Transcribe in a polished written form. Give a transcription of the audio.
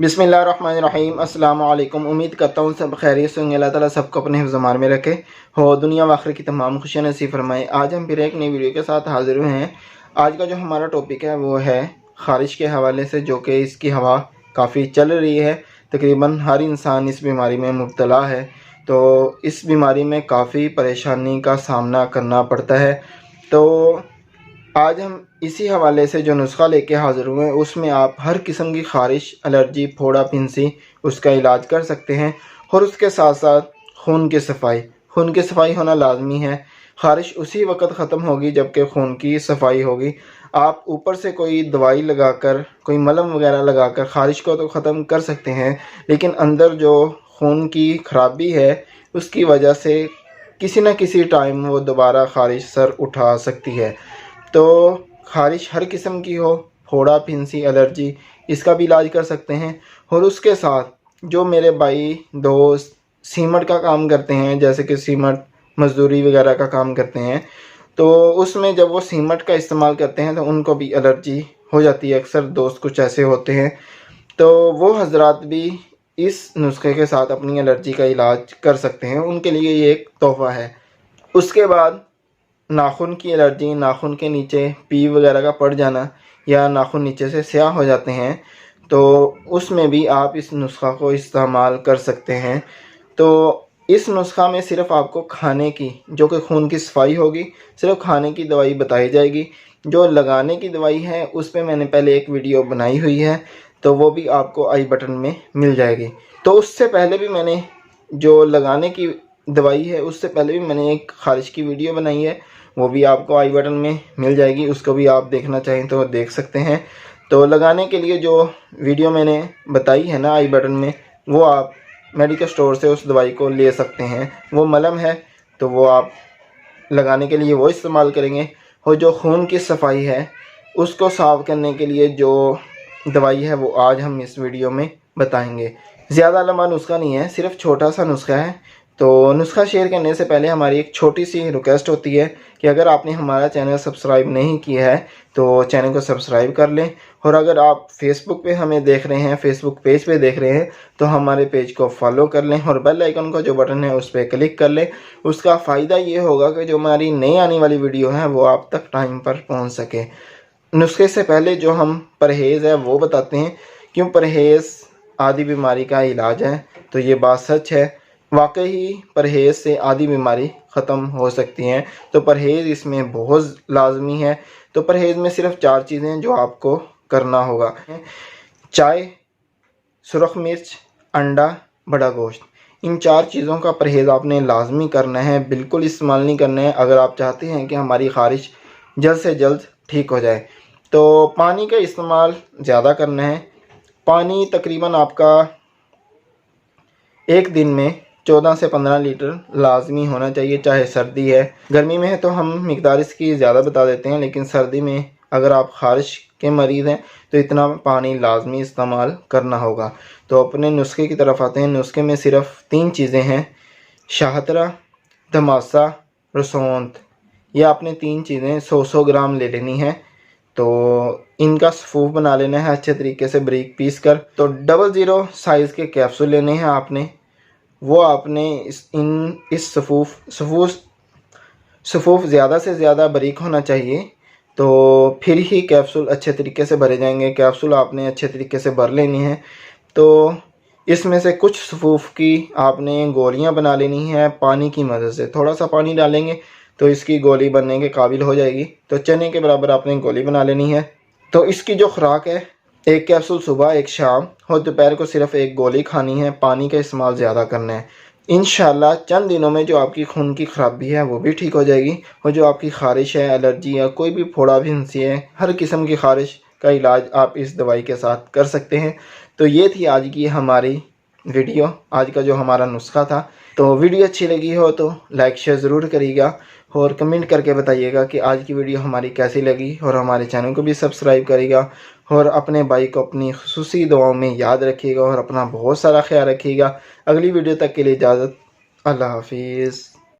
बिस्मिल्लाहिर्रहमानिर्रहीम। अस्सलाम वालेकुम। उम्मीद करता हूँ सब खैरियत से होंगे। अल्लाह ताला सबको अपने हिफ्ज़-ए-मान में रखे हो, दुनिया व आखिरत की तमाम खुशियाँ नसीब फरमाए। आज हम फिर एक नई वीडियो के साथ हाज़िर हुए हैं। आज का जो हमारा टॉपिक है वो है ख़ारिश के हवाले से, जो कि इसकी हवा काफ़ी चल रही है। तकरीबन हर इंसान इस बीमारी में मुब्तला है, तो इस बीमारी में काफ़ी परेशानी का सामना करना पड़ता है। तो आज हम इसी हवाले से जो नुस्खा लेके हाज़िर हुए हैं, उसमें आप हर किस्म की ख़ारिश, एलर्जी, फोड़ा, फिंसी उसका इलाज कर सकते हैं। और उसके साथ साथ खून की सफाई होना लाजमी है। ख़ारिश उसी वक्त ख़त्म होगी जबकि खून की सफाई होगी। आप ऊपर से कोई दवाई लगाकर, कोई मलहम वगैरह लगाकर ख़ारिश को तो ख़त्म कर सकते हैं, लेकिन अंदर जो खून की ख़राबी है उसकी वजह से किसी न किसी टाइम वो दोबारा ख़ारिश सर उठा सकती है। तो ख़ारिश हर किस्म की हो, फोड़ा, फिंसी, एलर्जी, इसका भी इलाज कर सकते हैं। और उसके साथ जो मेरे भाई दोस्त सीमेंट का काम करते हैं, जैसे कि सीमेंट मज़दूरी वगैरह का काम करते हैं, तो उसमें जब वो सीमेंट का इस्तेमाल करते हैं तो उनको भी एलर्जी हो जाती है। अक्सर दोस्त कुछ ऐसे होते हैं, तो वो हजरात भी इस नुस्खे के साथ अपनी एलर्जी का इलाज कर सकते हैं। उनके लिए ये एक तोहफ़ा है। उसके बाद नाखून की एलर्जी, नाखून के नीचे पी वगैरह का पड़ जाना या नाखून नीचे से स्याह हो जाते हैं, तो उसमें भी आप इस नुस्खा को इस्तेमाल कर सकते हैं। तो इस नुस्खा में सिर्फ़ आपको खाने की, जो कि खून की सफाई होगी, सिर्फ खाने की दवाई बताई जाएगी। जो लगाने की दवाई है उस पे मैंने पहले एक वीडियो बनाई हुई है, तो वो भी आपको आई बटन में मिल जाएगी। तो उससे पहले भी मैंने जो लगाने की दवाई है, उससे पहले भी मैंने एक ख़ारिश की वीडियो बनाई है, वो भी आपको आई बटन में मिल जाएगी। उसको भी आप देखना चाहें तो देख सकते हैं। तो लगाने के लिए जो वीडियो मैंने बताई है ना आई बटन में, वो आप मेडिकल स्टोर से उस दवाई को ले सकते हैं। वो मलहम है, तो वो आप लगाने के लिए वो इस्तेमाल करेंगे। और जो खून की सफाई है उसको साफ़ करने के लिए जो दवाई है वो आज हम इस वीडियो में बताएंगे। ज़्यादा लंबा नुस्खा नहीं है, सिर्फ छोटा सा नुस्खा है। तो नुस्खा शेयर करने से पहले हमारी एक छोटी सी रिक्वेस्ट होती है कि अगर आपने हमारा चैनल सब्सक्राइब नहीं किया है तो चैनल को सब्सक्राइब कर लें। और अगर आप फेसबुक पे हमें देख रहे हैं, फेसबुक पेज पे देख रहे हैं, तो हमारे पेज को फॉलो कर लें और बेल आइकन का जो बटन है उस पर क्लिक कर लें। उसका फ़ायदा ये होगा कि जो हमारी नई आने वाली वीडियो है वो आप तक टाइम पर पहुँच सके। नुस्खे से पहले जो हम परहेज़ है वो बताते हैं। क्यों परहेज़ आदि बीमारी का इलाज है, तो ये बात सच है। वाकई परहेज़ से आदि बीमारी ख़त्म हो सकती हैं। तो परहेज़ इसमें बहुत लाजमी है। तो परहेज़ में सिर्फ 4 चीज़ें जो आपको करना होगा: चाय, सुरख मिर्च, अंडा, बड़ा गोश्त। इन 4 चीज़ों का परहेज़ आपने लाजमी करना है, बिल्कुल इस्तेमाल नहीं करना है अगर आप चाहते हैं कि हमारी ख़ारिश जल्द से जल्द ठीक हो जाए। तो पानी का इस्तेमाल ज़्यादा करना है। पानी तकरीबन आपका एक दिन में 14 से 15 लीटर लाजमी होना चाहिए, चाहे सर्दी है। गर्मी में है तो हम मिकदार इसकी ज़्यादा बता देते हैं, लेकिन सर्दी में अगर आप ख़ारिश के मरीज़ हैं तो इतना पानी लाजमी इस्तेमाल करना होगा। तो अपने नुस्खे की तरफ आते हैं। नुस्खे में सिर्फ 3 चीज़ें हैं: शाहतरा, धमासा, रसौंत। ये आपने 3 चीज़ें 100-100 ग्राम ले लेनी है। तो इनका सफ़ूफ बना लेना है अच्छे तरीके से बारीक पीस कर। तो 00 साइज़ के कैप्सूल लेने हैं आपने। वो आपने इस सफ़ूफ ज़्यादा से ज़्यादा बारीक होना चाहिए, तो फिर ही कैप्सूल अच्छे तरीके से भरे जाएंगे। कैप्सूल आपने अच्छे तरीके से भर लेनी है। तो इसमें से कुछ सफ़ूफ की आपने गोलियां बना लेनी है पानी की मदद से। थोड़ा सा पानी डालेंगे तो इसकी गोली बनने के काबिल हो जाएगी। तो चने के बराबर आपने गोली बना लेनी है। तो इसकी जो खुराक है, 1 कैप्सूल सुबह, 1 शाम, और दोपहर को सिर्फ 1 गोली खानी है। पानी का इस्तेमाल ज़्यादा करना है। इंशाल्लाह चंद दिनों में जो आपकी खून की ख़राबी है वो भी ठीक हो जाएगी। और जो आपकी ख़ारिश है, एलर्जी या कोई भी फोड़ा फिंसी है, हर किस्म की ख़ारिश का इलाज आप इस दवाई के साथ कर सकते हैं। तो ये थी आज की हमारी वीडियो, आज का जो हमारा नुस्खा था। तो वीडियो अच्छी लगी हो तो लाइक शेयर ज़रूर करिएगा और कमेंट करके बताइएगा कि आज की वीडियो हमारी कैसी लगी। और हमारे चैनल को भी सब्सक्राइब करिएगा और अपने भाई को अपनी खुसूसी दुआओं में याद रखिएगा और अपना बहुत सारा ख्याल रखिएगा। अगली वीडियो तक के लिए इजाज़त। अल्लाह हाफिज़।